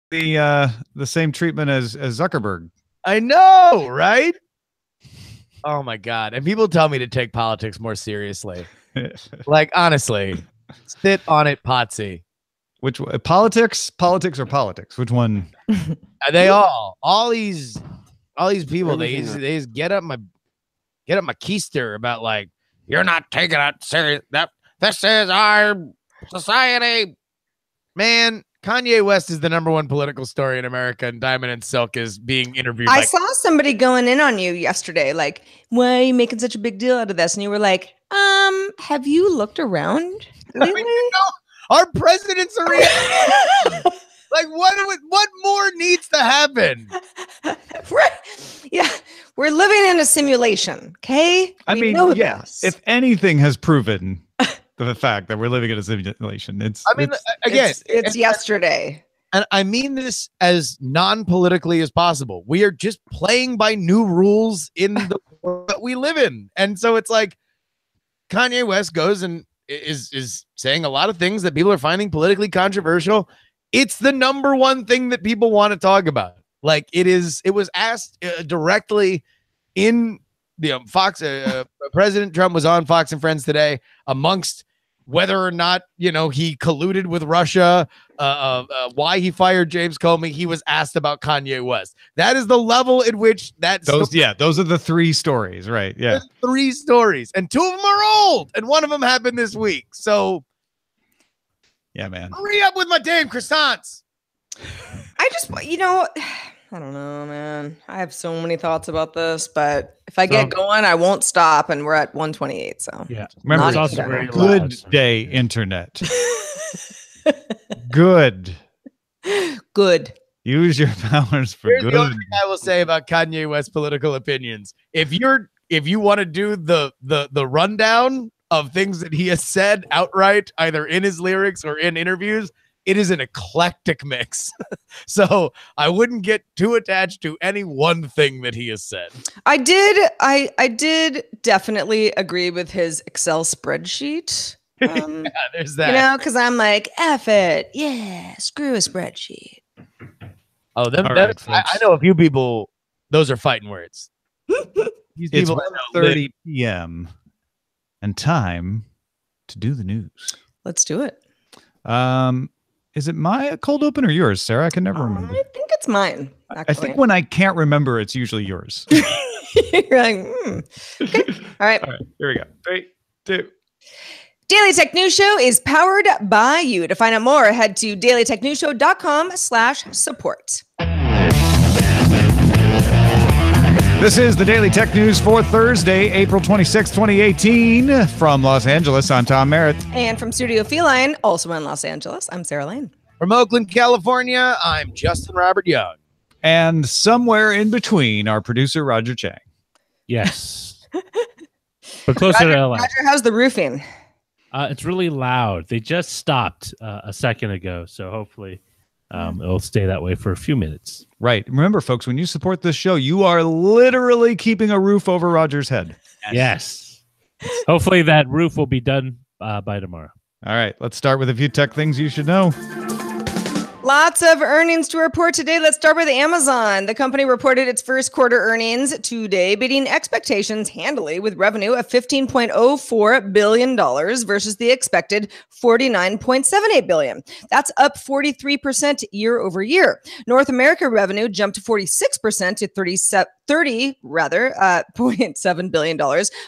the same treatment as Zuckerberg. I know, right? Oh my God. And people tell me to take politics more seriously. Like, honestly, sit on it, Potsy. Which politics or politics? Which one? They all these people, they just get up my keister about like, you're not taking it serious. This is our society. Man, Kanye West is the #1 political story in America, and Diamond and Silk is being interviewed. I saw somebody going in on you yesterday, like, why are you making such a big deal out of this? And you were like, have you looked around lately? Our president's a like, what more needs to happen? Yeah, we're living in a simulation, okay? I mean, yes. If anything has proven the fact that we're living in a simulation, it's yesterday. And I mean this as non-politically as possible. We are just playing by new rules in the world that we live in. And so it's like Kanye West goes and is saying a lot of things that people are finding politically controversial. It's the #1 thing that people want to talk about. Like it was asked directly in Fox. President Trump was on Fox and Friends today amongst whether or not, he colluded with Russia, why he fired James Comey. He was asked about Kanye West. That is the level at which those are the 3 stories, right? Yeah. 3 stories, and 2 of them are old, and one of them happened this week. So yeah, man. Hurry up with my damn croissants. I just, I don't know, man. I have so many thoughts about this, but if I get going, I won't stop, and we're at 128. So yeah, remember, it's also very good day, internet. Good. Use your powers for Here's good. The only thing I will say about Kanye West political opinions: if you want to do the rundown of things that he has said outright, either in his lyrics or in interviews, it is an eclectic mix. So I wouldn't get too attached to any one thing that he has said. I did definitely agree with his Excel spreadsheet. Yeah, there's that. Because I'm like, F it. Yeah, screw a spreadsheet. Oh, I know a few people, those are fighting words. It's 1:30 p.m. and time to do the news. Let's do it. Is it my cold open or yours, Sarah? I can never remember. I think it's mine. Actually. I think when I can't remember, it's usually yours. You're like, Okay. All right. Here we go. 3, 2. Daily Tech News Show is powered by you. To find out more, head to dailytechnewsshow.com/support. This is the Daily Tech News for Thursday, April 26, 2018. From Los Angeles, I'm Tom Merritt. And from Studio Feline, also in Los Angeles, I'm Sarah Lane. From Oakland, California, I'm Justin Robert Young. And somewhere in between, our producer, Roger Chang. Yes. But closer to LA. Roger, how's the roofing? It's really loud. They just stopped a second ago, so hopefully it'll stay that way for a few minutes. Right. Remember, folks, when you support this show, you are literally keeping a roof over Roger's head. Yes. Hopefully that roof will be done by tomorrow. All right. Let's start with a few tech things you should know. Lots of earnings to report today. Let's start with Amazon. The company reported its first quarter earnings today, beating expectations handily with revenue of $15.04 billion versus the expected $49.78 billion. That's up 43% year over year. North America revenue jumped to 46% to $0.7 billion,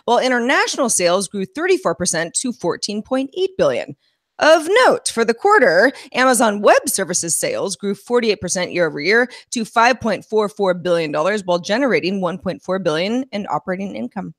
while international sales grew 34% to $14.8 billion. Of note, for the quarter, Amazon Web Services sales grew 48% year over year to $5.44 billion, while generating $1.4 billion in operating income.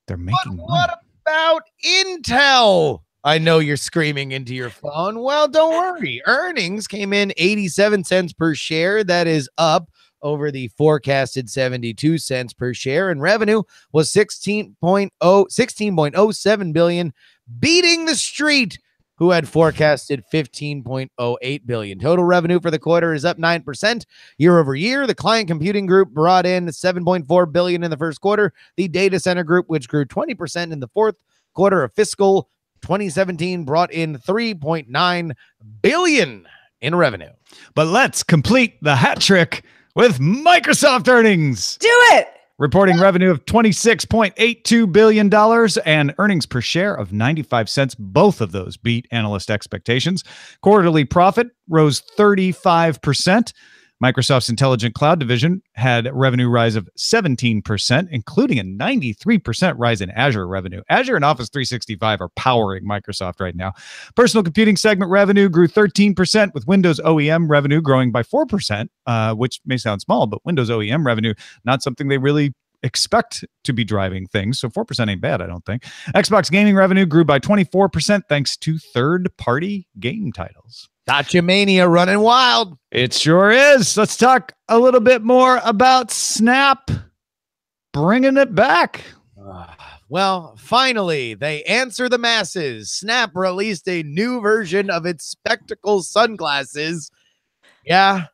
They're making what about Intel? I know you're screaming into your phone. Well, don't worry. Earnings came in 87 cents per share. That is up over the forecasted 72 cents per share, and revenue was $16.07 billion, beating the street, who had forecasted $15.08 billion. Total revenue for the quarter is up 9% year over year. The client computing group brought in $7.4 billion in the first quarter. The data center group, which grew 20% in the fourth quarter of fiscal 2017, brought in $3.9 billion in revenue. But let's complete the hat trick with Microsoft earnings. Do it. Reporting revenue of $26.82 billion and earnings per share of 95 cents. Both of those beat analyst expectations. Quarterly profit rose 35%. Microsoft's Intelligent Cloud division had revenue rise of 17%, including a 93% rise in Azure revenue. Azure and Office 365 are powering Microsoft right now. Personal computing segment revenue grew 13%, with Windows OEM revenue growing by 4%, which may sound small, but Windows OEM revenue, not something they really expect to be driving things. So 4% ain't bad, I don't think. Xbox gaming revenue grew by 24% thanks to third-party game titles. Gotcha Mania running wild. It sure is. Let's talk a little bit more about Snap bringing it back. Well, finally, they answer the masses. Snap released a new version of its Spectacles sunglasses. Yeah,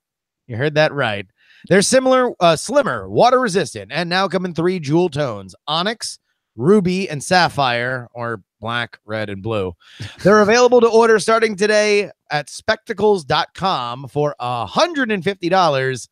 you heard that right. They're slimmer, water resistant, and now come in 3 jewel tones: onyx, ruby, and sapphire, or black, red, and blue. They're available to order starting today at spectacles.com for $150.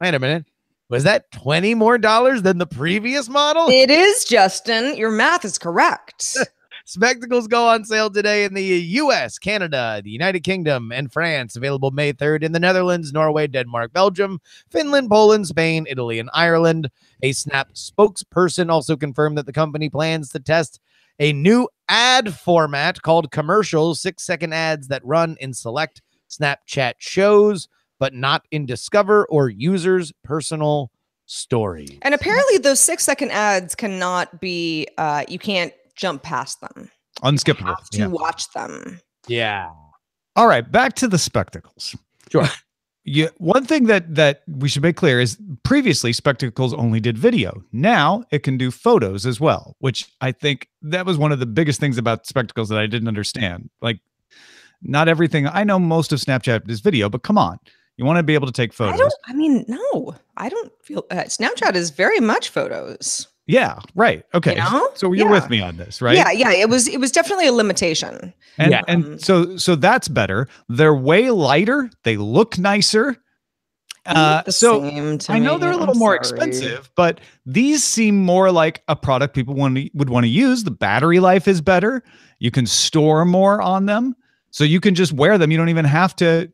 Wait a minute. Was that $20 more than the previous model? It is, Justin. Your math is correct. Spectacles go on sale today in the US, Canada, the United Kingdom, and France. Available May 3rd in the Netherlands, Norway, Denmark, Belgium, Finland, Poland, Spain, Italy, and Ireland. A Snap spokesperson also confirmed that the company plans to test a new ad format called commercials, 6-second ads that run in select Snapchat shows, but not in Discover or users' personal stories. And apparently those 6-second ads cannot be, you can't jump past them. Unskippable. You have to watch them. Yeah. All right, back to the Spectacles. Sure. One thing that we should make clear is previously Spectacles only did video. Now it can do photos as well, which I think that was one of the biggest things about Spectacles that I didn't understand. Like, not everything. I know most of Snapchat is video, but come on. You want to be able to take photos. I don't feel Snapchat is very much photos. Yeah, right. Okay. You know? So you're with me on this, right? Yeah. It was definitely a limitation. And so that's better. They're way lighter. They look nicer. So I know they're a little more expensive, but these seem more like a product people would want to use. The battery life is better. You can store more on them, so you can just wear them. You don't even have to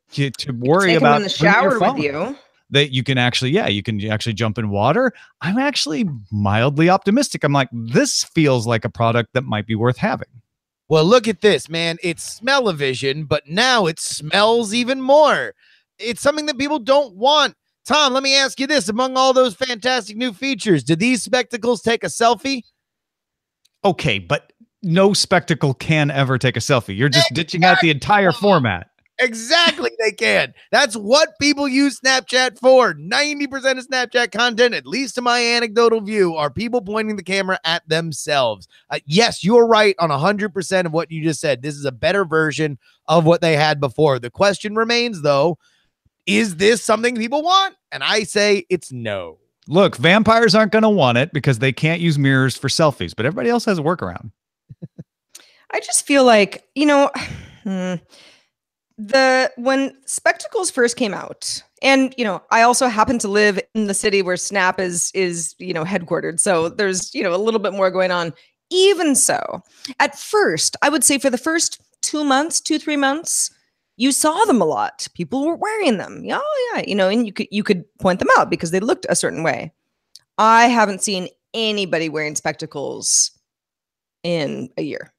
worry take about them in the shower with you. That you can actually, you can actually jump in water. I'm actually mildly optimistic. I'm like, this feels like a product that might be worth having. Well, look at this, man. It's smell-o-vision, but now it smells even more. It's something that people don't want. Tom, let me ask you this. Among all those fantastic new features, do these Spectacles take a selfie? Okay, but no Spectacle can ever take a selfie. You're just ditching out the entire format. Exactly, they can. That's what people use Snapchat for. 90% of Snapchat content, at least to my anecdotal view, are people pointing the camera at themselves. Yes, you're right on 100% of what you just said. This is a better version of what they had before. The question remains, though, is this something people want? And I say it's no. Look, vampires aren't going to want it because they can't use mirrors for selfies, but everybody else has a workaround. I just feel like, when Spectacles first came out, and I also happen to live in the city where Snap is headquartered, so there's a little bit more going on. Even so, at first, I would say for the first 2-3 months, you saw them a lot. People were wearing them. And you could point them out because they looked a certain way. I haven't seen anybody wearing Spectacles in a year.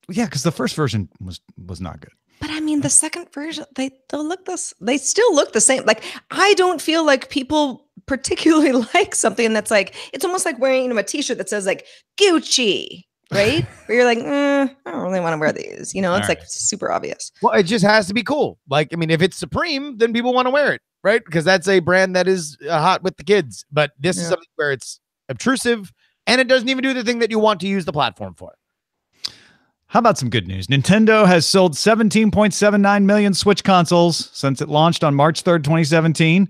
Yeah, because the first version was not good. But I mean, the second version, they still look the same. Like, I don't feel like people particularly like something that's like, it's almost like wearing a t-shirt that says like Gucci, right? Where you're like, I don't really want to wear these. It's like super obvious. Well, it just has to be cool. Like, I mean, if it's Supreme, then people want to wear it, right? Because that's a brand that is hot with the kids. But this is something where it's obtrusive and it doesn't even do the thing that you want to use the platform for. How about some good news? Nintendo has sold 17.79 million Switch consoles since it launched on March 3rd, 2017.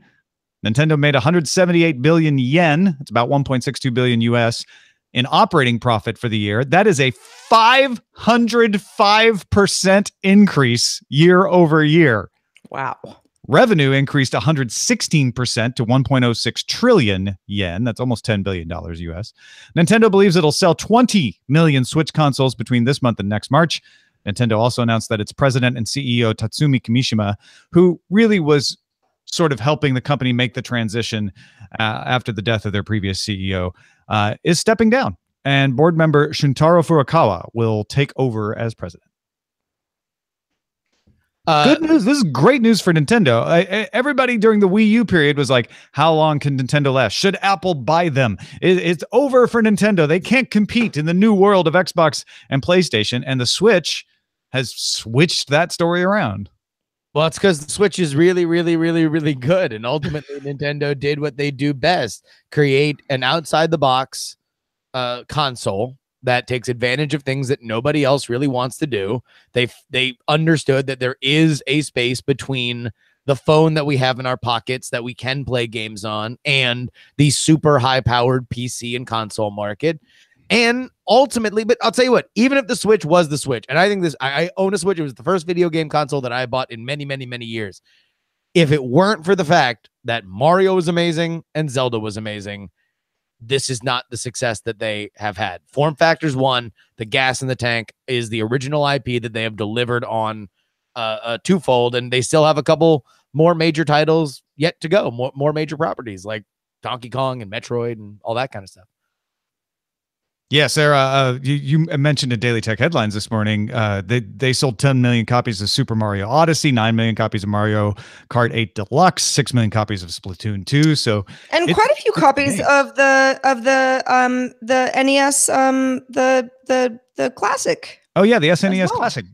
Nintendo made 178 billion yen. It's about 1.62 billion US in operating profit for the year. That is a 505% increase year over year. Wow. Revenue increased 116% to 1.06 trillion yen. That's almost $10 billion US. Nintendo believes it'll sell 20 million Switch consoles between this month and next March. Nintendo also announced that its president and CEO, Tatsumi Kimishima, who really was sort of helping the company make the transition after the death of their previous CEO, is stepping down. And board member Shuntaro Furukawa will take over as president. Good news. This is great news for Nintendo. Everybody during the Wii U period was like, how long can Nintendo last? Should Apple buy them? It's over for Nintendo. They can't compete in the new world of Xbox and PlayStation. And the Switch has switched that story around. Well, it's because the Switch is really, really, really, really good. And ultimately, Nintendo did what they do best, create an outside-the-box console that takes advantage of things that nobody else really wants to do. They understood that there is a space between the phone that we have in our pockets that we can play games on and the super high-powered PC and console market. And ultimately, but I'll tell you what, even if the Switch was the Switch, and I think I own a Switch, it was the first video game console that I bought in many, many, many years. If it weren't for the fact that Mario was amazing and Zelda was amazing, this is not the success that they have had. Form Factor's one, the gas in the tank is the original IP that they have delivered on twofold, and they still have a couple more major titles yet to go, more major properties like Donkey Kong and Metroid and all that kind of stuff. Yeah, Sarah, you mentioned in Daily Tech Headlines this morning, they sold 10 million copies of Super Mario Odyssey, 9 million copies of Mario Kart 8 Deluxe, 6 million copies of Splatoon 2. So, and quite a few copies of the NES, the classic. Oh yeah, the SNES well. Classic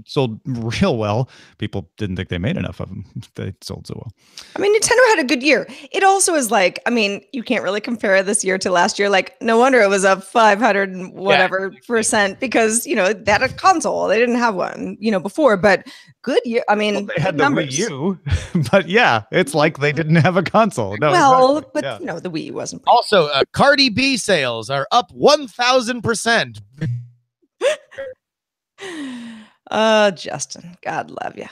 sold real well. People didn't think they made enough of them. They sold so well. I mean, Nintendo had a good year. It also is like, I mean, you can't really compare this year to last year. Like, no wonder it was up 500 and whatever percent because, you know, they had a console. They didn't have one, you know, before, but good year. I mean, they had the numbers. Wii U, but yeah, it's like they didn't have a console. No, well, exactly. but you know, the Wii U wasn't. Also, Cardi B sales are up 1,000%. Justin, God love you.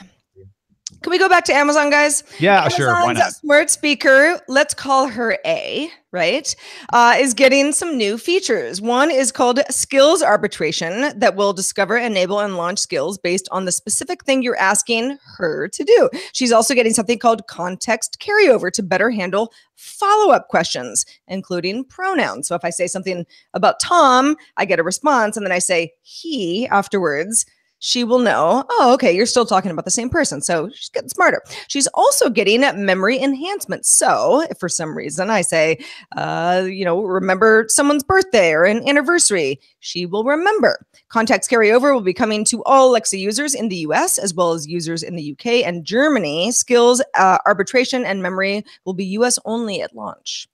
Can we go back to Amazon, guys? Yeah, Amazon's sure. Why not? Smart speaker, let's call her A, right? Is getting some new features. One is called skills arbitration that will discover, enable, and launch skills based on the specific thing you're asking her to do. She's also getting something called context carryover to better handle follow-up questions, including pronouns. So if I say something about Tom, I get a response, and then I say he afterwards. She will know, oh, okay, you're still talking about the same person. So she's getting smarter. She's also getting memory enhancement. So if for some reason I say, remember someone's birthday or an anniversary, she will remember. Context carryover will be coming to all Alexa users in the US, as well as users in the UK and Germany. Skills, arbitration, and memory will be US only at launch.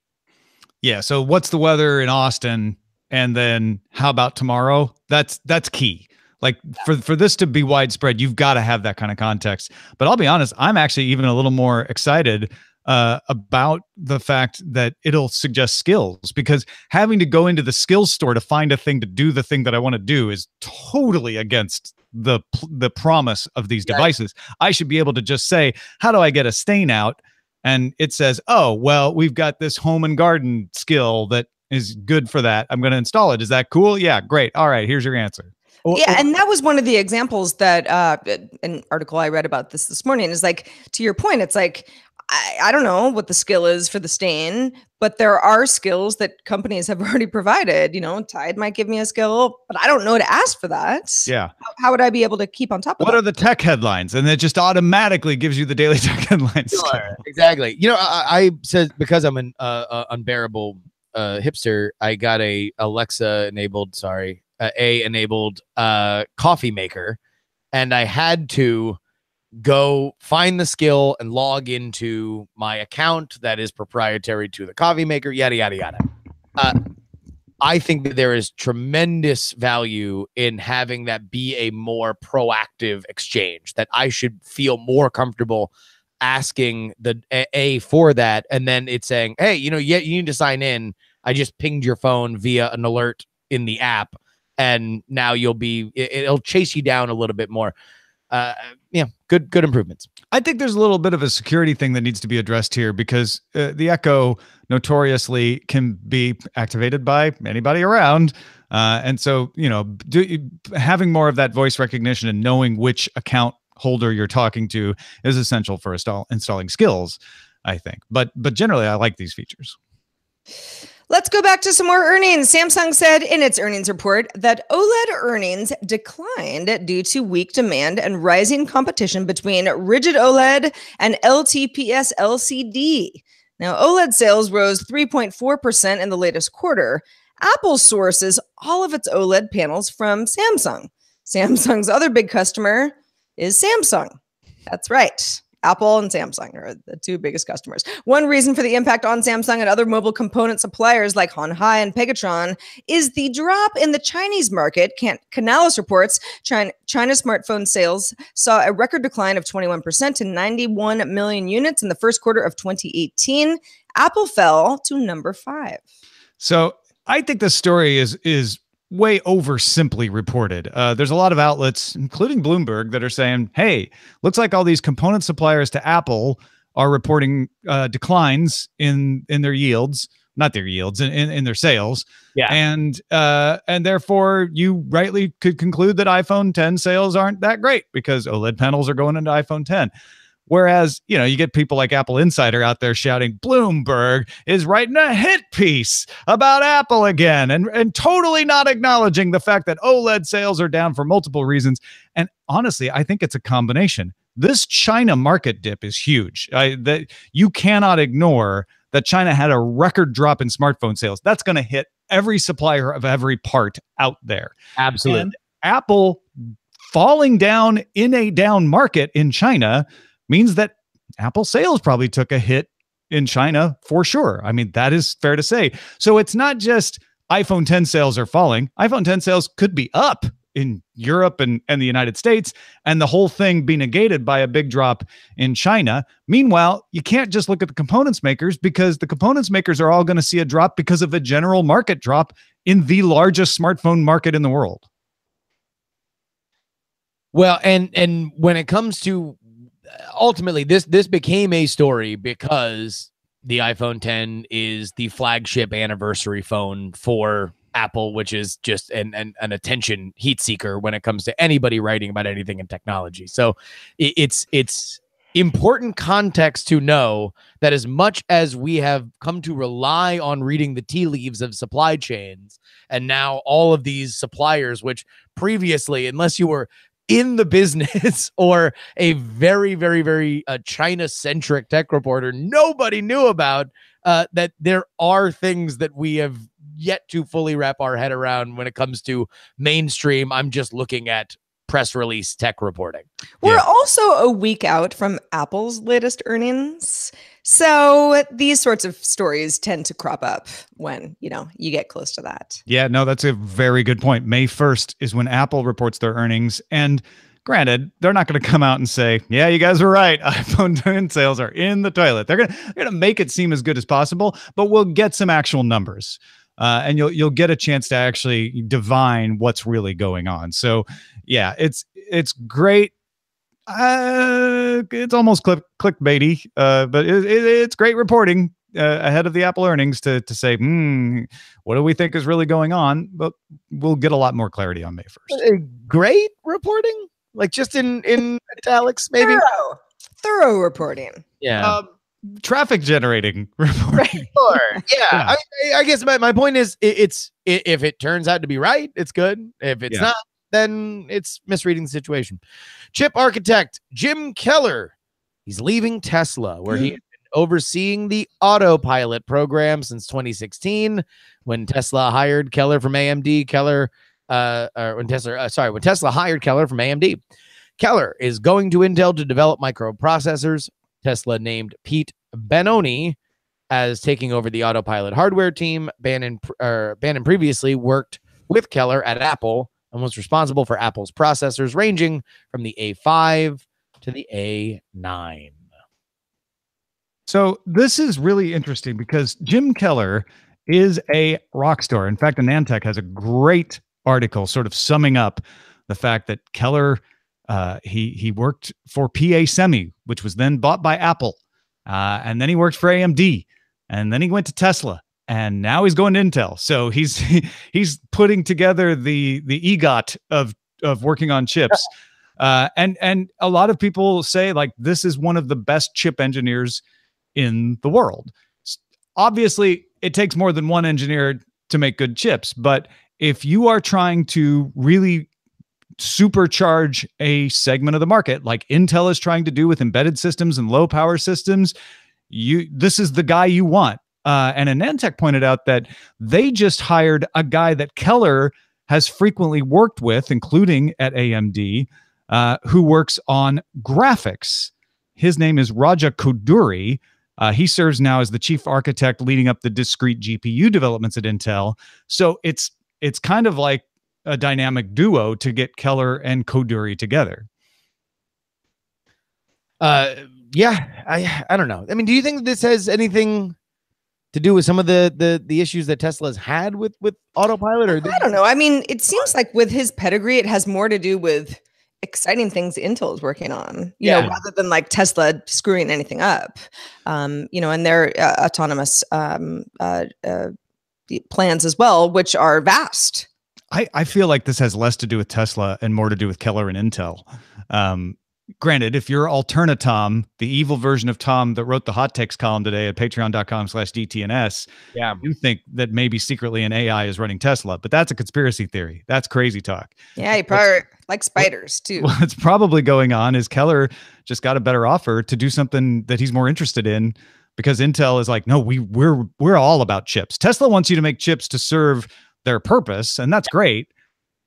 Yeah, so what's the weather in Austin? And then how about tomorrow? That's key. Like for this to be widespread, you've got to have that kind of context. But I'll be honest, I'm actually even a little more excited about the fact that it'll suggest skills, because having to go into the skills store to find a thing to do the thing that I want to do is totally against the promise of these devices. I should be able to just say, how do I get a stain out? And it says, oh, well, we've got this home and garden skill that is good for that. I'm going to install it. Is that cool? Yeah, great. All right, here's your answer. Yeah, and that was one of the examples that an article I read about this morning is like, to your point, it's like, I don't know what the skill is for the stain, but there are skills that companies have already provided. You know, Tide might give me a skill, but I don't know to ask for that. Yeah. How would I be able to keep on top of What that? are the tech headlines? And it just automatically gives you the daily tech headlines. Sure, exactly. You know, I said, because I'm an unbearable hipster, I got a Alexa-enabled, A-enabled coffee maker, and I had to go find the skill and log into my account that is proprietary to the coffee maker, yada, yada, yada. I think that there is tremendous value in having that be a more proactive exchange, that I should feel more comfortable asking the A for that, and then it's saying, hey, you need to sign in. I just pinged your phone via an alert in the app, and now it'll chase you down a little bit more. good improvements. I think there's a little bit of a security thing that needs to be addressed here because the Echo notoriously can be activated by anybody around. And so, having more of that voice recognition and knowing which account holder you're talking to is essential for installing skills, I think. But generally, I like these features. Let's go back to some more earnings. Samsung said in its earnings report that OLED earnings declined due to weak demand and rising competition between rigid OLED and LTPS LCD. Now, OLED sales rose 3.4% in the latest quarter. Apple sources all of its OLED panels from Samsung. Samsung's other big customer is Samsung. That's right. Apple and Samsung are the two biggest customers. One reason for the impact on Samsung and other mobile component suppliers like Honhai and Pegatron is the drop in the Chinese market. Canalys reports China's smartphone sales saw a record decline of 21% to 91 million units in the first quarter of 2018. Apple fell to number 5. So I think the story is way oversimply reported. There's a lot of outlets, including Bloomberg, that are saying, hey, looks like all these component suppliers to Apple are reporting declines in their yields, not their yields, in their sales. Yeah. And therefore, you rightly could conclude that iPhone 10 sales aren't that great because OLED panels are going into iPhone 10. Whereas, you get people like Apple Insider out there shouting, Bloomberg is writing a hit piece about Apple again, and totally not acknowledging the fact that OLED sales are down for multiple reasons. And honestly, I think it's a combination. This China market dip is huge. That you cannot ignore that China had a record drop in smartphone sales. That's going to hit every supplier of every part out there. Absolutely. And Apple falling down in a down market in China means that Apple sales probably took a hit in China for sure. I mean, that is fair to say. So it's not just iPhone 10 sales are falling. iPhone 10 sales could be up in Europe and the United States, and the whole thing be negated by a big drop in China. Meanwhile, you can't just look at the components makers because the components makers are all going to see a drop because of a general market drop in the largest smartphone market in the world. Well, and when it comes to ultimately, this became a story because the iPhone 10 is the flagship anniversary phone for Apple, which is just an attention heat seeker when it comes to anybody writing about anything in technology. So it's important context to know that as much as we have come to rely on reading the tea leaves of supply chains, and now all of these suppliers, which previously, unless you were in the business or a very, very, very China-centric tech reporter, nobody knew about, that there are things that we have yet to fully wrap our head around when it comes to mainstream. I'm just looking at press release tech reporting. We're also a week out from Apple's latest earnings. So these sorts of stories tend to crop up when, you get close to that. Yeah, no, that's a very good point. May 1st is when Apple reports their earnings. And granted, they're not going to come out and say, yeah, you guys were right. iPhone 10 sales are in the toilet. They're going to make it seem as good as possible, but we'll get some actual numbers. And you'll get a chance to actually divine what's really going on. So yeah, it's great. It's almost clickbaity, but it's great reporting ahead of the Apple earnings to say, what do we think is really going on? But we'll get a lot more clarity on May 1st. Great reporting, like just in italics, maybe Thorough reporting. Yeah. Traffic generating reporting. Sure. Yeah. I guess my point is it's if it turns out to be right, it's good. If it's not, then it's misreading the situation. Chip architect Jim Keller, he's leaving Tesla, where he has been overseeing the autopilot program since 2016. When Tesla hired Keller from AMD, when Tesla hired Keller from AMD, Keller is going to Intel to develop microprocessors. Tesla named Pete Benoni as taking over the autopilot hardware team. Bannon previously worked with Keller at Apple and was responsible for Apple's processors ranging from the A5 to the A9. So this is really interesting because Jim Keller is a rock star. In fact, Anantech has a great article sort of summing up the fact that Keller He worked for PA Semi, which was then bought by Apple, and then he worked for AMD, and then he went to Tesla, and now he's going to Intel. So he's putting together the EGOT of working on chips. And a lot of people say like this is one of the best chip engineers in the world. Obviously, it takes more than one engineer to make good chips, but if you are trying to really supercharge a segment of the market like Intel is trying to do with embedded systems and low power systems, this is the guy you want. And Anantech pointed out that they just hired a guy that Keller has frequently worked with, including at AMD, who works on graphics. His name is Raja Koduri. He serves now as the chief architect leading up the discrete GPU developments at Intel. So it's kind of like a dynamic duo to get Keller and Koduri together. Yeah, I don't know. I mean, do you think this has anything to do with some of the issues that Tesla's had with autopilot? Or I don't know. I mean, it seems like with his pedigree, it has more to do with exciting things Intel is working on, you know, rather than like Tesla screwing anything up, you know, and their autonomous plans as well, which are vast. I feel like this has less to do with Tesla and more to do with Keller and Intel. Granted, if you're Alternatom, the evil version of Tom that wrote the hot takes column today at patreon.com/DTNS, you think that maybe secretly an AI is running Tesla, but that's a conspiracy theory. That's crazy talk. Yeah, he probably likes spiders too. What's probably going on is Keller just got a better offer to do something that he's more interested in, because Intel is like, no, we're all about chips. Tesla wants you to make chips to serve their purpose, and that's great,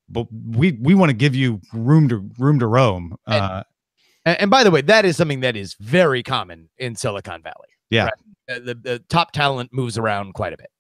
but we want to give you room to roam. And by the way, that is something that is very common in Silicon Valley. Yeah. Right? The top talent moves around quite a bit.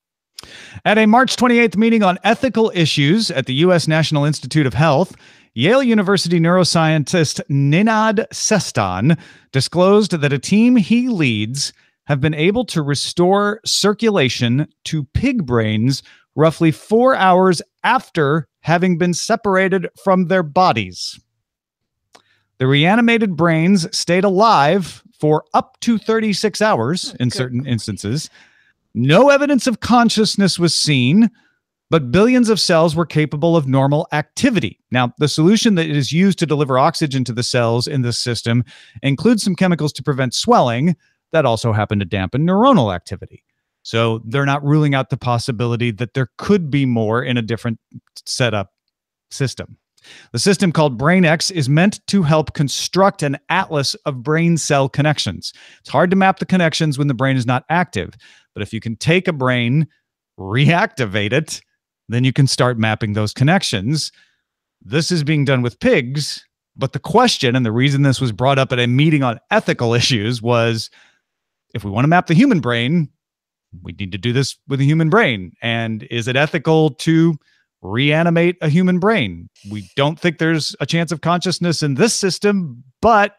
At a March 28th meeting on ethical issues at the U.S. National Institute of Health, Yale University neuroscientist Ninad Sestan disclosed that a team he leads have been able to restore circulation to pig brains roughly 4 hours after having been separated from their bodies. The reanimated brains stayed alive for up to 36 hours in certain instances. No evidence of consciousness was seen, but billions of cells were capable of normal activity. Now, the solution that is used to deliver oxygen to the cells in this system includes some chemicals to prevent swelling that also happen to dampen neuronal activity. So they're not ruling out the possibility that there could be more in a different setup system. The system called BrainX is meant to help construct an atlas of brain cell connections. It's hard to map the connections when the brain is not active, but if you can take a brain, reactivate it, then you can start mapping those connections. This is being done with pigs, but the question, and the reason this was brought up at a meeting on ethical issues, was if we want to map the human brain, we need to do this with a human brain. And is it ethical to reanimate a human brain? We don't think there's a chance of consciousness in this system, but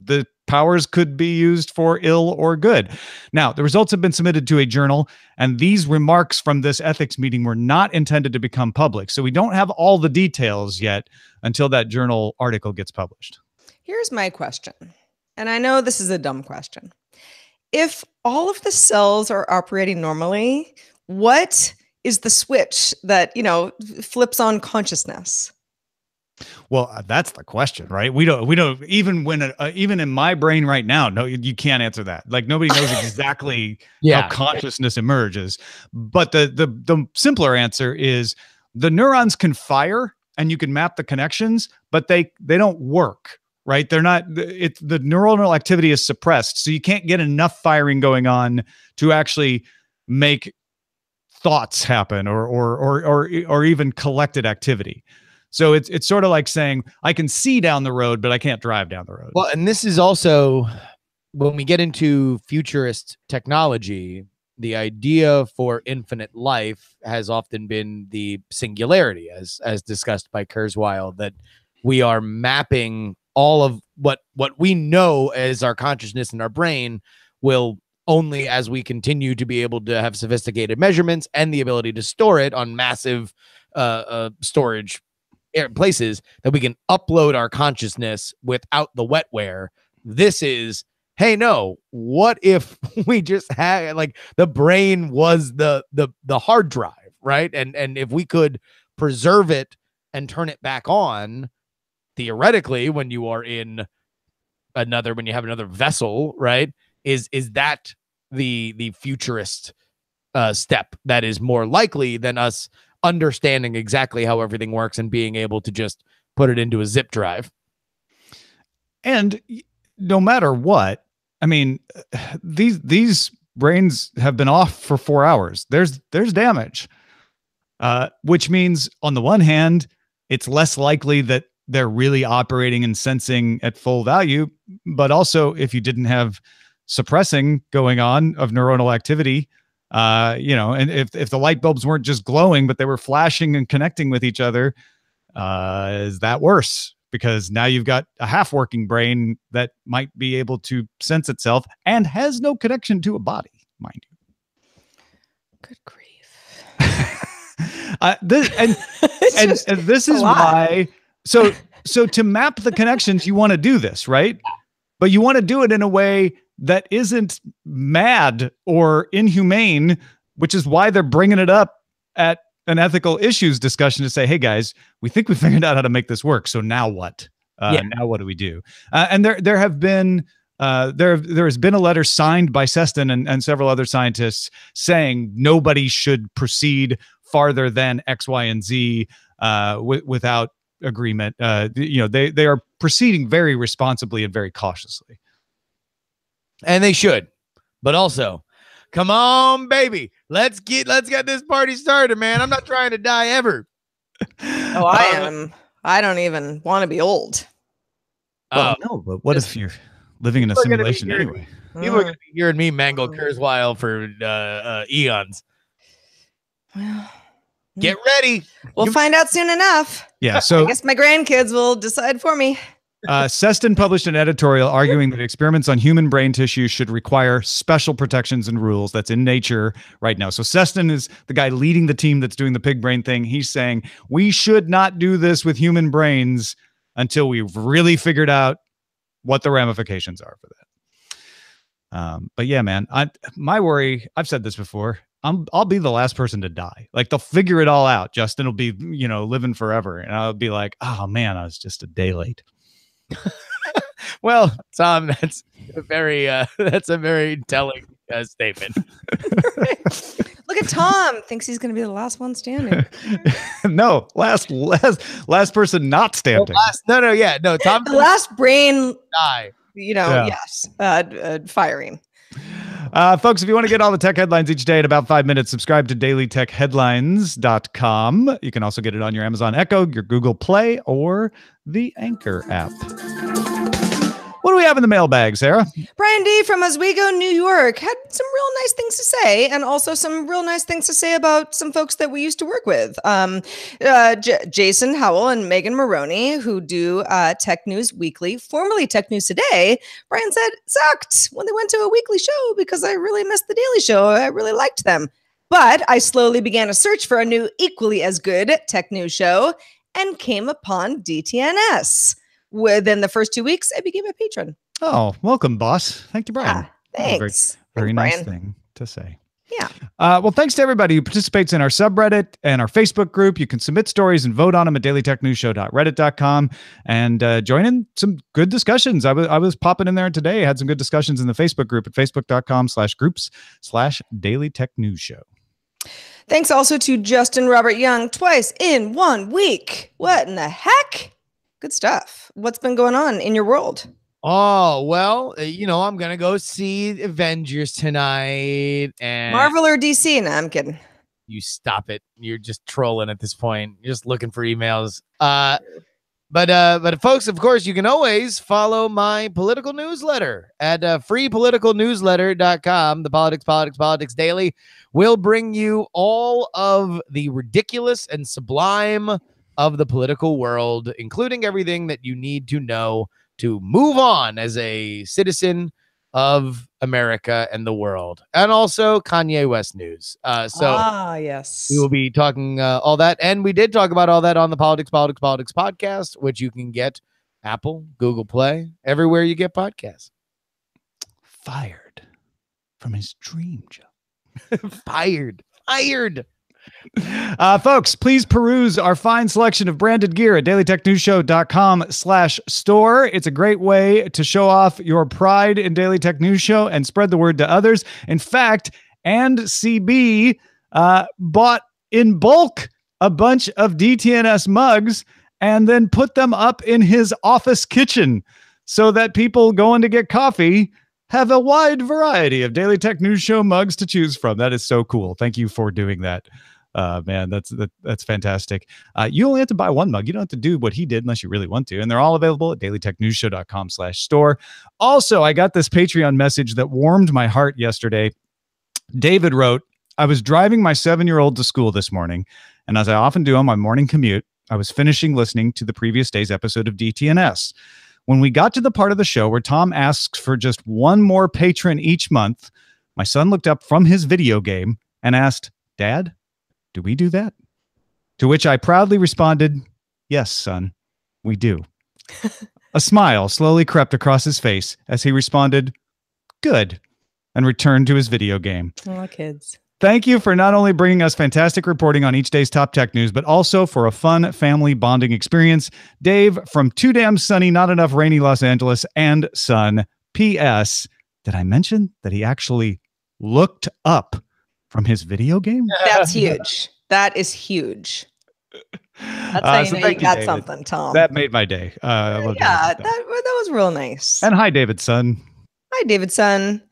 the powers could be used for ill or good. Now, the results have been submitted to a journal, and these remarks from this ethics meeting were not intended to become public. So we don't have all the details yet until that journal article gets published. Here's my question, and I know this is a dumb question. If all of the cells are operating normally, what is the switch that, you know, flips on consciousness? Well, that's the question, right? We don't even when even in my brain right now, no, you can't answer that. Like nobody knows exactly how consciousness emerges. But the simpler answer is the neurons can fire and you can map the connections, but they don't work, right? They're not. The neuronal activity is suppressed, so you can't get enough firing going on to actually make thoughts happen or even collected activity. So it's sort of like saying I can see down the road, but I can't drive down the road. Well, and this is also when we get into futurist technology, the idea for infinite life has often been the singularity, as discussed by Kurzweil, that we are mapping all of what we know as our consciousness in our brain will only as we continue to be able to have sophisticated measurements and the ability to store it on massive storage places that we can upload our consciousness without the wetware. This is, hey, no, what if we just had like the brain was the hard drive, right? And if we could preserve it and turn it back on, theoretically, when you are in when you have another vessel, right? Is that the futurist step that is more likely than us understanding exactly how everything works and being able to just put it into a zip drive? And no matter what, I mean, these brains have been off for 4 hours. There's damage, which means on the one hand, it's less likely that they're really operating and sensing at full value. But also, if you didn't have suppressing going on of neuronal activity, and if the light bulbs weren't just glowing, but they were flashing and connecting with each other, is that worse? Because now you've got a half-working brain that might be able to sense itself and has no connection to a body, mind you. Good grief. This is why. So to map the connections, you want to do this, right? But you want to do it in a way that isn't mad or inhumane, which is why they're bringing it up at an ethical issues discussion to say, hey guys, we think we figured out how to make this work. So now what? Now what do we do? And there has been a letter signed by Seston and several other scientists saying nobody should proceed farther than X, Y, and Z without agreement. They are proceeding very responsibly and very cautiously. And they should. But also, come on, baby. Let's get this party started, man. I'm not trying to die ever. Oh, I am. I don't even want to be old. Well, no, but what if you're living in a simulation anyway? People are going to be hearing me mangle Kurzweil for eons. Well, get ready. We'll find out soon enough. Yeah, so I guess my grandkids will decide for me. Seston published an editorial arguing that experiments on human brain tissue should require special protections and rules. That's in Nature right now. So Seston is the guy leading the team that's doing the pig brain thing. He's saying we should not do this with human brains until we've really figured out what the ramifications are for that. But yeah, man, my worry, I've said this before, I'll be the last person to die. Like they'll figure it all out. Justin will be, living forever. And I'll be like, oh man, I was just a day late. Well, Tom, that's a very telling statement. Look at Tom. Thinks he's going to be the last one standing. No, last person not standing. No, Tom. The last brain die. Yes. Firing. Folks, if you want to get all the tech headlines each day in about 5 minutes, subscribe to dailytechheadlines.com. You can also get it on your Amazon Echo, your Google Play, or the Anchor app. What do we have in the mailbag, Sarah? Brian D. from Oswego, New York had some real nice things to say, and also some real nice things to say about some folks that we used to work with. Jason Howell and Megan Maroney, who do Tech News Weekly, formerly Tech News Today. Brian said, sucked when they went to a weekly show because I really missed the Daily Show. I really liked them. But I slowly began a search for a new, equally as good Tech News show and came upon DTNS. Within the first 2 weeks, I became a patron. Oh, welcome, boss. Thank you, Brian. Thanks. Very Thanks, nice Brian. thing to say. Yeah. Well, thanks to everybody who participates in our subreddit and our Facebook group. You can submit stories and vote on them at dailytechnewsshow.reddit.com and join in some good discussions. I was popping in there today. I had some good discussions in the Facebook group at facebook.com/groups/dailytechnewsshow. Thanks also to Justin Robert Young twice in 1 week. What in the heck? Good stuff. What's been going on in your world? Oh, well, I'm going to go see Avengers tonight. And Marvel or DC? No, I'm kidding. You stop it. You're just trolling at this point. You're just looking for emails. But folks, of course, you can always follow my political newsletter at freepoliticalnewsletter.com. The Politics Daily will bring you all of the ridiculous and sublime of the political world, including everything that you need to know to move on as a citizen of America and the world, and also Kanye West news. Yes. We will be talking all that, and we did talk about all that on the Politics podcast, which you can get Apple, Google Play, everywhere you get podcasts. Fired from his dream job. Fired. Folks, please peruse our fine selection of branded gear at dailytechnewsshow.com/store. It's a great way to show off your pride in Daily Tech News Show and spread the word to others. In fact, and CB bought in bulk a bunch of DTNS mugs and then put them up in his office kitchen so that people going to get coffee have a wide variety of Daily Tech News Show mugs to choose from. That is so cool. Thank you for doing that. Man, that's fantastic. You only have to buy one mug. You don't have to do what he did unless you really want to. And they're all available at dailytechnewsshow.com/store. Also, I got this Patreon message that warmed my heart yesterday. David wrote, I was driving my 7-year-old to school this morning, and as I often do on my morning commute, I was finishing listening to the previous day's episode of DTNS. When we got to the part of the show where Tom asks for just one more patron each month, my son looked up from his video game and asked, Dad, do we do that? To which I proudly responded, yes, son, we do. A smile slowly crept across his face as he responded, good, and returned to his video game. Oh, kids. Thank you for not only bringing us fantastic reporting on each day's top tech news, but also for a fun family bonding experience. Dave from Too Damn Sunny, Not Enough Rainy Los Angeles, and son. P.S. Did I mention that he actually looked up from his video game? That's huge. That is huge. That's how you know you got something, Tom. That made my day. I love that was real nice. And hi, David's son. Hi, David's son.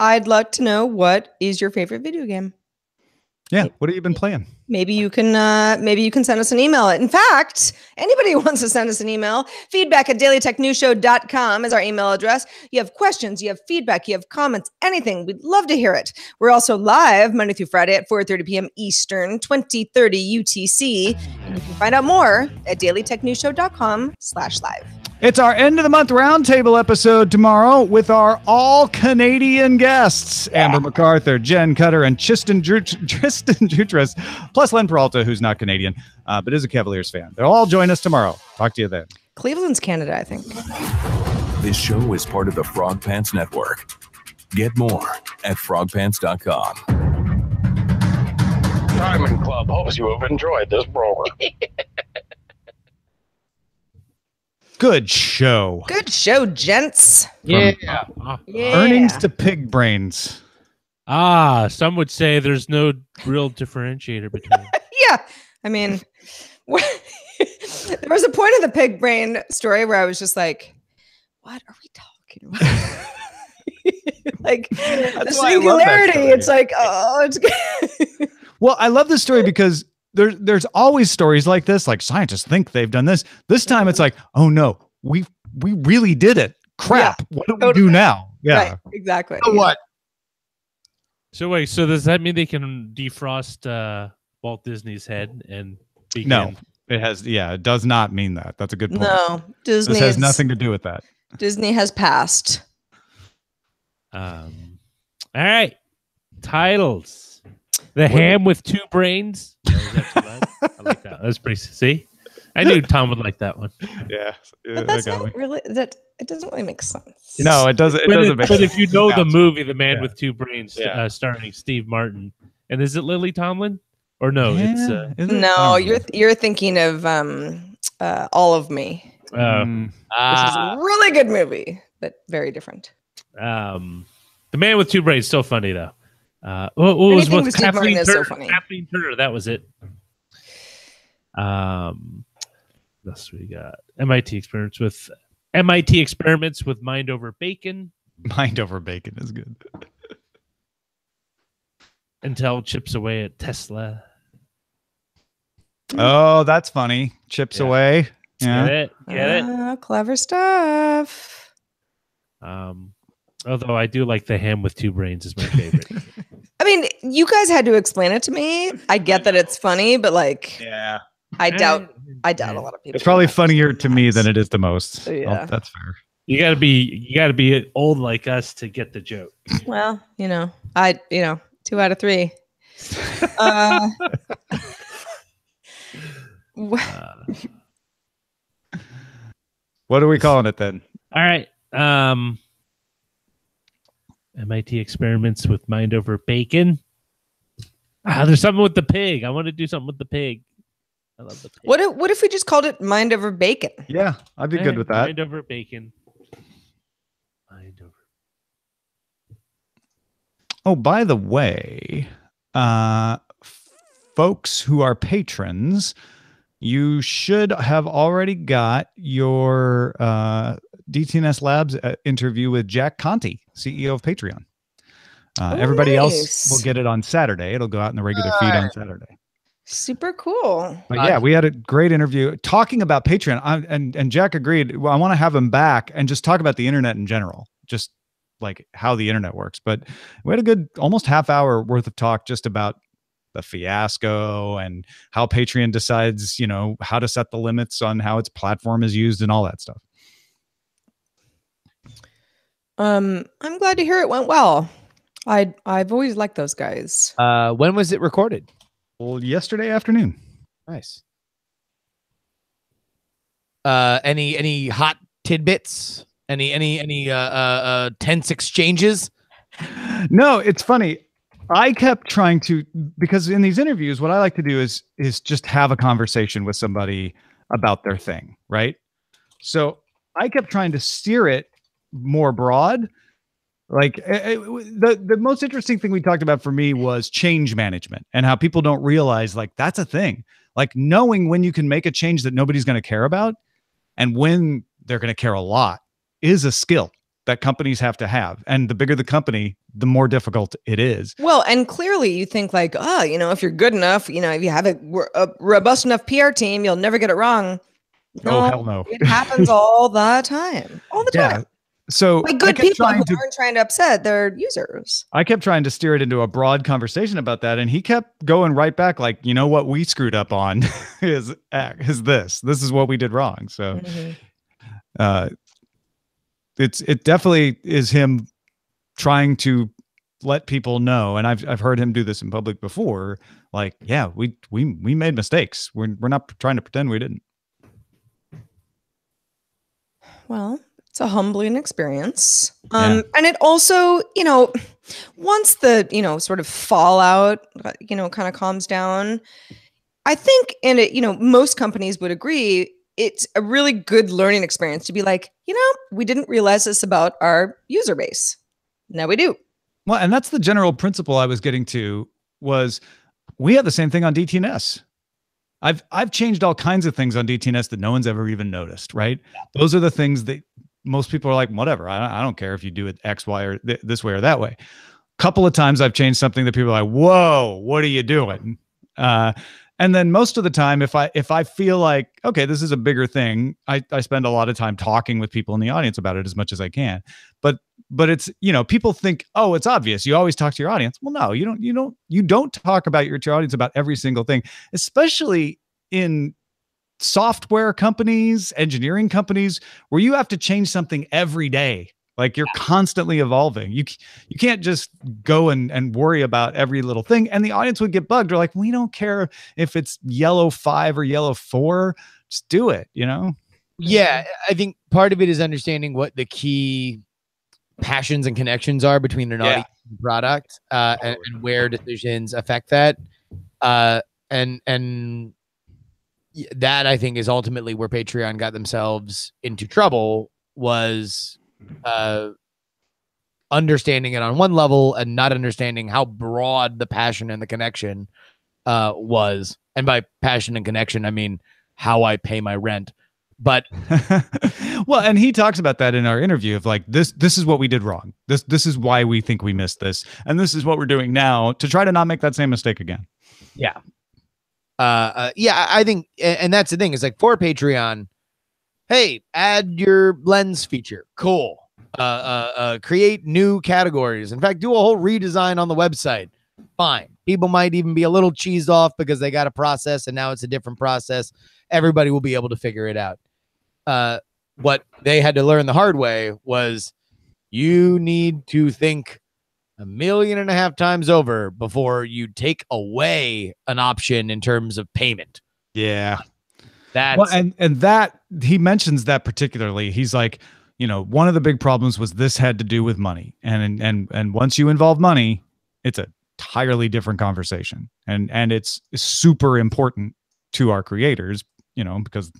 I'd like to know, what is your favorite video game? Yeah, what have you been playing? Maybe you can send us an email. In fact, anybody who wants to send us an email, feedback@dailytechnewsshow.com is our email address. You have questions, you have feedback, you have comments, anything. We'd love to hear it. We're also live Monday through Friday at 4:30 p.m. Eastern, 2030 UTC. And you can find out more at dailytechnewsshow.com/live. It's our end of the month roundtable episode tomorrow with our all Canadian guests, Amber MacArthur, Jen Cutter, and Tristan Jutras, plus Len Peralta, who's not Canadian, but is a Cavaliers fan. They'll all join us tomorrow. Talk to you then. Cleveland's Canada, I think. This show is part of the Frog Pants Network. Get more at frogpants.com. Diamond Club hopes you have enjoyed this program. Good show. Good show, gents. Yeah. Earnings to pig brains. Some would say there's no real differentiator between. Yeah. I mean, there was a point of the pig brain story where I was just like, what are we talking about? Like, the singularity. It's like, oh, it's good. Well, I love this story because there's always stories like this, like scientists think they've done this. This time it's like, oh no, we really did it. Crap. Yeah, what do we do now? Yeah. Right, exactly. So what? So wait, so does that mean they can defrost Walt Disney's head and begin? No, it does not mean that. That's a good point. No, Disney. This has nothing to do with that. Disney has passed. All right. Titles. The ham with two brains. Oh, is that too loud? I like that. That's pretty. See, I knew Tom would like that one. Yeah, But that's not really that. It doesn't really make sense. No, it doesn't. But if you know the movie, The Man with Two Brains, starring Steve Martin, and is it Lily Tomlin or no? It's no. You're thinking of All of Me. Which is a really good movie, but very different. The Man with Two Brains, so funny though. What was with Kathleen Turner? So funny. Kathleen Turner, that was it. That's what we got. MIT experiments with Mind Over Bacon. Mind Over Bacon is good. Intel chips away at Tesla. Oh, that's funny. Chips away. Yeah. Get it? Clever stuff. Although I do like the ham with two brains is my favorite. I mean, you guys had to explain it to me. I get that it's funny, but like, I doubt a lot of people. It's probably funnier to me than it is to most. Yeah. Oh, that's fair. You gotta be old like us to get the joke. Well, 2 out of 3. What are we calling it then? All right. MIT experiments with mind over bacon. There's something with the pig. I want to do something with the pig. I love the pig. What if we just called it mind over bacon? Yeah, I'd be good with that. Mind over bacon. Mind over. Oh, by the way, folks who are patrons, you should have already got your DTNS Labs interview with Jack Conte, CEO of Patreon. Everybody else will get it on Saturday. It'll go out in the regular feed on Saturday. Super cool. But yeah, we had a great interview talking about Patreon. And Jack agreed. Well, I want to have him back and just talk about the internet in general, just like how the internet works. But we had a good almost half hour worth of talk just about the fiasco and how Patreon decides, how to set the limits on how its platform is used and all that stuff. I'm glad to hear it went well. I've always liked those guys. When was it recorded? Well, yesterday afternoon. Nice. Any hot tidbits? Any tense exchanges? No, it's funny. I kept trying to, because in these interviews, what I like to do is just have a conversation with somebody about their thing, right? So I kept trying to steer it more broad. Like the most interesting thing we talked about for me was change management and how people don't realize like that's a thing. Like knowing when you can make a change that nobody's going to care about and when they're going to care a lot is a skill that companies have to have. And the bigger the company, the more difficult it is. Well, and clearly you think like, if you're good enough, if you have a robust enough PR team, you'll never get it wrong. No, hell no. It happens all the time. All the time. Yeah. So by good people who aren't trying to upset their users. I kept trying to steer it into a broad conversation about that. And he kept going right back like, what we screwed up on is this. This is what we did wrong. So it definitely is him trying to let people know. And I've heard him do this in public before. Like, yeah, we made mistakes. We're not trying to pretend we didn't. Well, it's a humbling experience. And it also, once the, sort of fallout, kind of calms down, I think most companies would agree it's a really good learning experience to be like, we didn't realize this about our user base. Now we do. Well, and that's the general principle I was getting to was we have the same thing on DTNS. I've changed all kinds of things on DTNS that no one's ever even noticed, right? Those are the things that most people are like, whatever. I don't care if you do it X, Y, or this way or that way. A couple of times I've changed something that people are like, whoa, what are you doing? And then most of the time, if I feel like, okay, this is a bigger thing, I spend a lot of time talking with people in the audience about it as much as I can. But it's, people think, oh, it's obvious. You always talk to your audience. Well, no, you don't talk about your audience about every single thing, especially in software companies, engineering companies, where you have to change something every day. Like you're constantly evolving. You can't just go and worry about every little thing. And the audience would get bugged. They're like, we don't care if it's yellow 5 or yellow 4. Just do it, Yeah, I think part of it is understanding what the key passions and connections are between an audience and product, and where decisions affect that. And that I think is ultimately where Patreon got themselves into trouble, was understanding it on one level and not understanding how broad the passion and the connection was. And by passion and connection, I mean how I pay my rent. But well, and he talks about that in our interview of like, this is what we did wrong. This is why we think we missed this. And this is what we're doing now to try to not make that same mistake again. Yeah. I think, and that's the thing, is like for Patreon, hey, add your lens feature. Cool. Create new categories. In fact, do a whole redesign on the website. Fine. People might even be a little cheesed off because they got a process and now it's a different process. Everybody will be able to figure it out. what they had to learn the hard way was you need to think 1.5 million times over before you take away an option in terms of payment. Yeah. That's Well, and that he mentions that particularly. He's like, one of the big problems was this had to do with money. And once you involve money, it's a entirely different conversation. And it's super important to our creators, because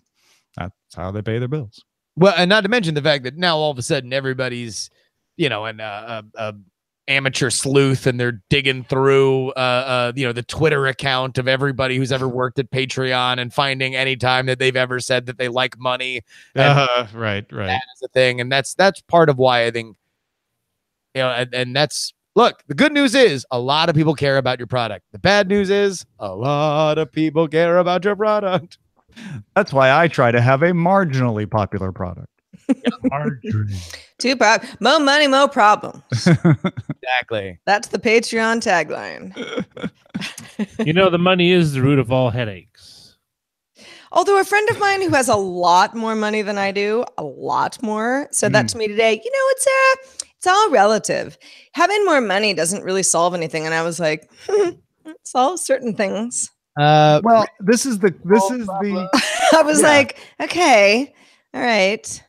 that's how they pay their bills. well, and not to mention the fact that now all of a sudden everybody's, an amateur sleuth, and they're digging through the Twitter account of everybody who's ever worked at Patreon and finding any time that they've ever said that they like money. Right. That is a thing, and that's part of why I think, and that's, look, the good news is a lot of people care about your product. The bad news is a lot of people care about your product. That's why I try to have a marginally popular product. More money, more problems. Exactly. That's the Patreon tagline. The money is the root of all headaches. Although a friend of mine who has a lot more money than I do, a lot more, said that to me today. It's all relative. Having more money doesn't really solve anything. And I was like, it solves certain things. Well, this is the I was like, okay, all right.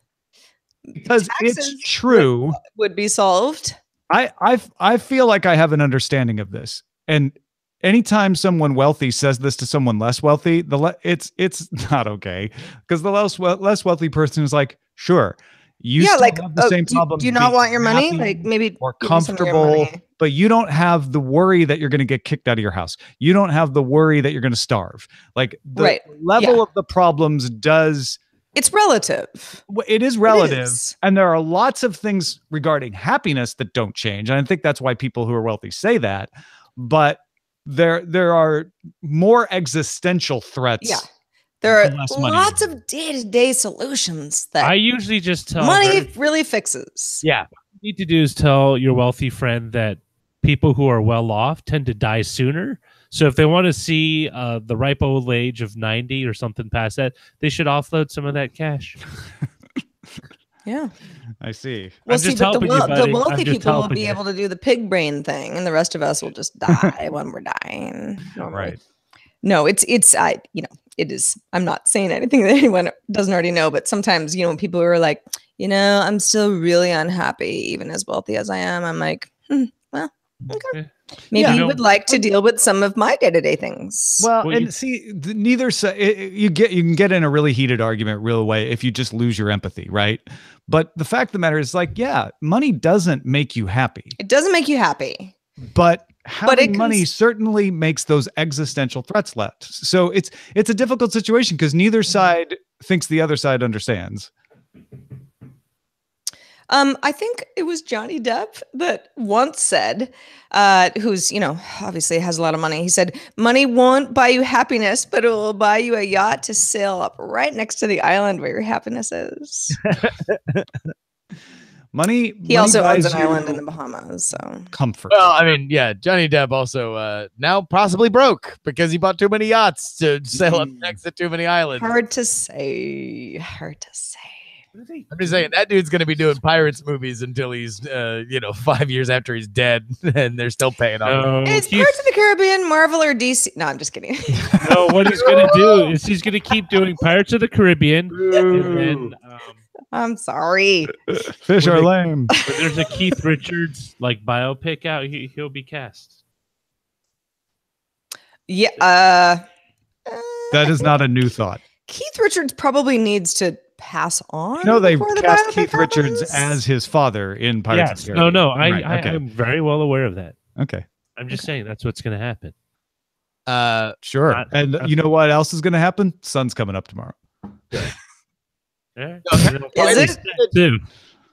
Because Taxes it's true. Would be solved. I feel like I have an understanding of this. And anytime someone wealthy says this to someone less wealthy, it's not okay. Because the less wealthy person is like, sure, you still have the same problem. Do you not want your money? Like maybe more comfortable, but you don't have the worry that you're going to get kicked out of your house. You don't have the worry that you're going to starve. Like the level of the problems does. It's relative. It is relative. And there are lots of things regarding happiness that don't change. And I think that's why people who are wealthy say that. But there are more existential threats. Yeah. There are lots of day-to-day solutions that I usually just tell money really fixes. Yeah. What you need to do is tell your wealthy friend that people who are well off tend to die sooner. So if they want to see the ripe old age of 90 or something past that, they should offload some of that cash. Yeah. I see. Well, see, but the wealthy people will be able to do the pig brain thing, and the rest of us will just die when we're dying. Right. No, it is. I'm not saying anything that anyone doesn't already know, but sometimes, when people are like, I'm still really unhappy, even as wealthy as I am, I'm like, well, okay. Maybe you would like to deal with some of my day-to-day things. Well, and see, neither side, you can get in a really heated argument real way if you just lose your empathy, right? But the fact of the matter is, like, yeah, money doesn't make you happy. It doesn't make you happy. But having money certainly makes those existential threats less. So it's a difficult situation because neither side thinks the other side understands. I think it was Johnny Depp that once said, who's, obviously has a lot of money. He said, money won't buy you happiness, but it will buy you a yacht to sail up right next to the island where your happiness is. He also owns an island in the Bahamas, so comfort. Well, I mean, yeah, Johnny Depp also now possibly broke because he bought too many yachts to sail up next to too many islands. Hard to say. I'm just saying that dude's going to be doing Pirates movies until he's, 5 years after he's dead, and they're still paying off. It's Pirates of the Caribbean, Marvel, or DC. No, I'm just kidding. No, what he's going to do is he's going to keep doing Pirates of the Caribbean. And then, I'm sorry. Fish are lame. When there's a Keith Richards biopic out, he'll be cast. Yeah. That is not a new thought. Keith Richards probably needs to pass on. No, they cast Keith Richards as his father in Pirates of the Caribbean. No, I'm very well aware of that. Okay. I'm just saying that's what's going to happen. Sure. And you know what else is going to happen? Sun's coming up tomorrow. Yeah. Is it?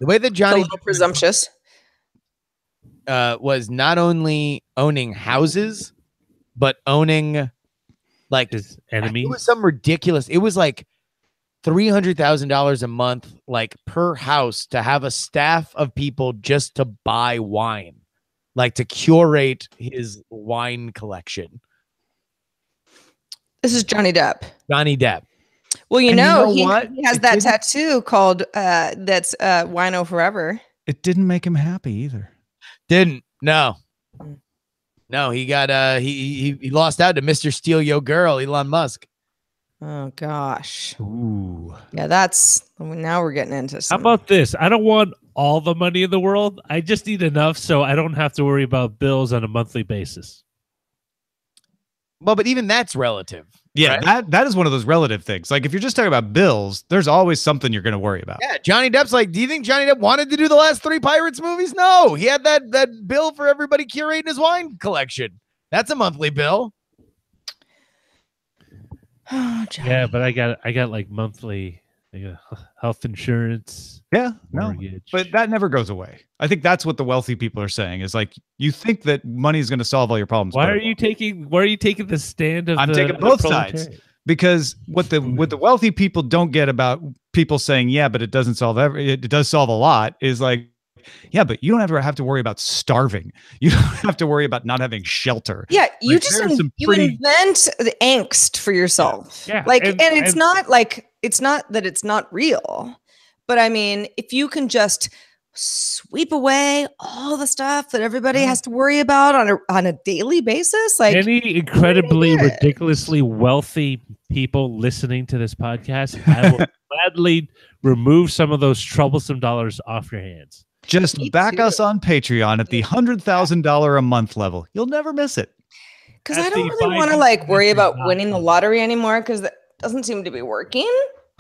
The way that Johnny presumptuous was not only owning houses, but owning his enemies. It was some ridiculous. It was like $300,000 a month, per house, to have a staff of people just to buy wine, to curate his wine collection. This is Johnny Depp. Johnny Depp. Well, And he has It that didn't- tattoo called that's Wino Forever. It didn't make him happy either. Didn't. No. No, he got he lost out to Mr. Steal Yo Girl, Elon Musk. Oh gosh. Ooh. Yeah, now we're getting into How some. about this? I don't want all the money in the world. I just need enough so I don't have to worry about bills on a monthly basis. Well, but even that's relative. Yeah, right? that is one of those relative things. Like if you're just talking about bills, there's always something you're going to worry about. Yeah, Johnny Depp's like, do you think Johnny Depp wanted to do the last 3 Pirates movies? No, he had that bill for everybody curating his wine collection. That's a monthly bill. Oh, Johnny. Yeah, but I got like monthly health insurance. Yeah, no, mortgage. but that never goes away. I think that's what the wealthy people are saying is like, you think that money is going to solve all your problems. Why but are it you won't. taking the stand of I'm the taking both sides. proletariat? Because what the wealthy people don't get about people saying, yeah, but it doesn't solve it does solve a lot is like, yeah, but you don't have to worry about starving. You don't have to worry about not having shelter. Yeah, you Like, just there's some you pretty- invent the angst for yourself. Yeah, Like, and it's not like it's not that it's not real, but I mean, if you can just sweep away all the stuff that everybody has to worry about on a daily basis, like Any incredibly idea. ridiculously wealthy people listening to this podcast, I will gladly remove some of those troublesome dollars off your hands. Just Me back too. us on Patreon at the $100,000 a month level. You'll never miss it. because At I don't the really want to Biden like worry about administration winning the outcome. lottery anymore because that doesn't seem to be working.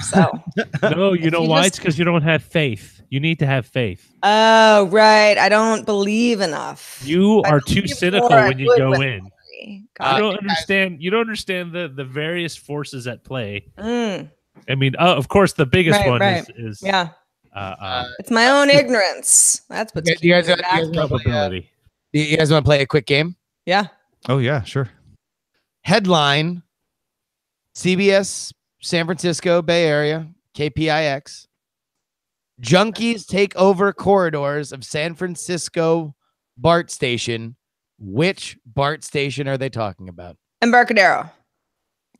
So, No, you know you why? just- It's because you don't have faith. You need to have faith. oh right, I don't believe enough. You I are believe too cynical more I when you would go with in. lottery. You Got don't understand. You don't understand the various forces at play. it. Mm, I mean, of course, the biggest Right, one right. is yeah, uh, it's my own ignorance. That's what's Okay, do you guys keeping me got- back. probability. You guys want to play a quick game? Yeah. Oh, yeah, sure. Headline: CBS, San Francisco Bay Area, KPIX. Junkies take over corridors of San Francisco BART station. Which BART station are they talking about? Embarcadero.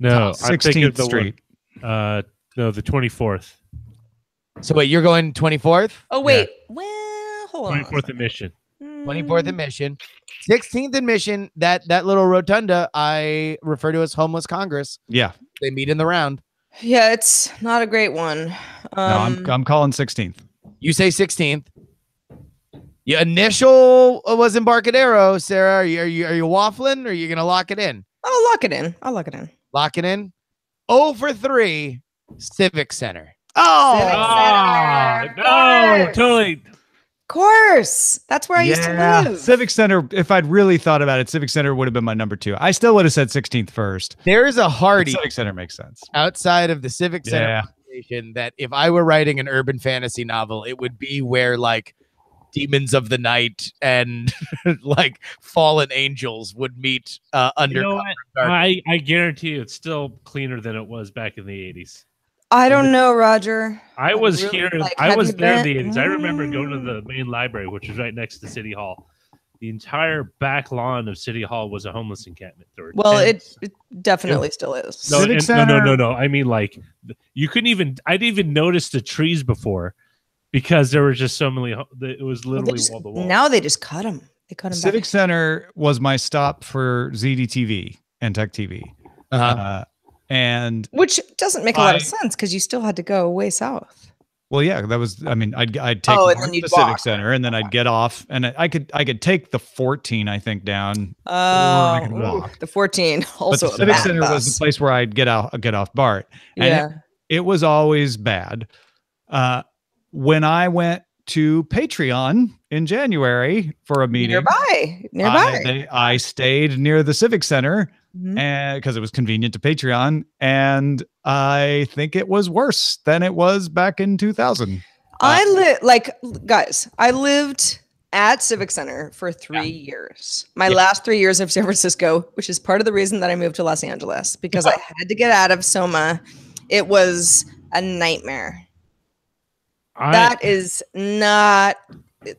No, I'm thinking 16th of the Street. no, the 24th. So wait, you're going 24th? Oh wait. Well, hold on. 24th admission. 24th admission. 16th admission, that little rotunda I refer to as homeless Congress. Yeah. They meet in the round. Yeah, it's not a great one. No, I'm calling 16th. You say 16th. Your initial was Embarcadero, Sarah. Are you waffling or are you gonna lock it in? I'll lock it in. Lock it in. 0 for 3, Civic Center. Oh, Civic Center. No, totally. Of course. That's where I used to live. Civic Center. If I'd really thought about it, Civic Center would have been my number 2. I still would have said 16th first. There's a But Hardy Civic Center makes sense. outside of the Civic Center Yeah. station that if I were writing an urban fantasy novel, it would be where like demons of the night and like fallen angels would meet under. You know what? I guarantee you, it's still cleaner than it was back in the 80s. I don't know, Roger. I was really, here. like, I have was you there in been- the 80s. I remember going to the main library, which was right next to City Hall. The entire back lawn of City Hall was a homeless encampment. There were Well, tents. it definitely still is. No, Civic and- no, Center- no. I mean, like, you couldn't even. I'd even noticed the trees before because there were just so many. It was Well, they literally just- wall to wall. now they just cut them. They cut them Civic back. Center was my stop for ZDTV and Tech TV. And Which doesn't make a lot of I- sense because you still had to go way south. well, yeah, that was. I mean, I'd take Oh, and north then to you'd the Civic walk. Center, and then I'd get off, and I could take the 14, I think, down. Oh, could walk. the 14. But Also, the a Civic bad Center was bus. the place where I'd get off BART, and Yeah. it was always bad. When I went to Patreon in January for a meeting, Nearby. I stayed near the Civic Center. Mhm. And because it was convenient to Patreon, and I think it was worse than it was back in 2000. Guys, I lived at Civic Center for 3 years. My last 3 years of San Francisco, which is part of the reason that I moved to Los Angeles because I had to get out of Soma. It was a nightmare. That is not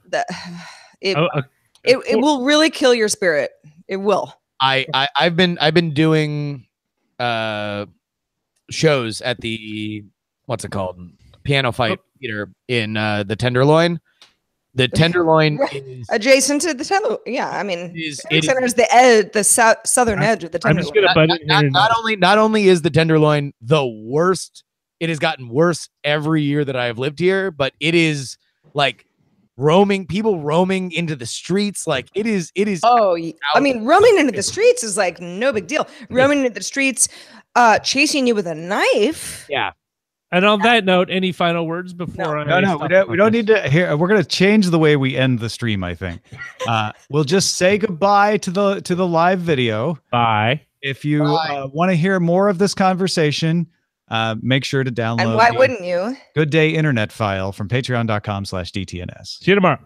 that. It will really kill your spirit. It will. I've been doing shows at the what's it called, Piano Fight Theater in the Tenderloin. The Tenderloin is adjacent to the Tenderloin. Yeah, I mean, it Center is the southern edge of the I'm Tenderloin. just gonna butt in here. not only is the Tenderloin the worst, it has gotten worse every year that I have lived here, but it is like people roaming into the streets. Like it is. Oh, I mean, roaming into the streets is like no big deal. Roaming into the streets, chasing you with a knife. Yeah. And on that note, any final words before we don't need to hear. We're going to change the way we end the stream. I think we'll just say goodbye to the live video. Bye. If you want to hear more of this conversation, make sure to download. And why wouldn't you? Good Day Internet file from patreon.com/DTNS. See you tomorrow.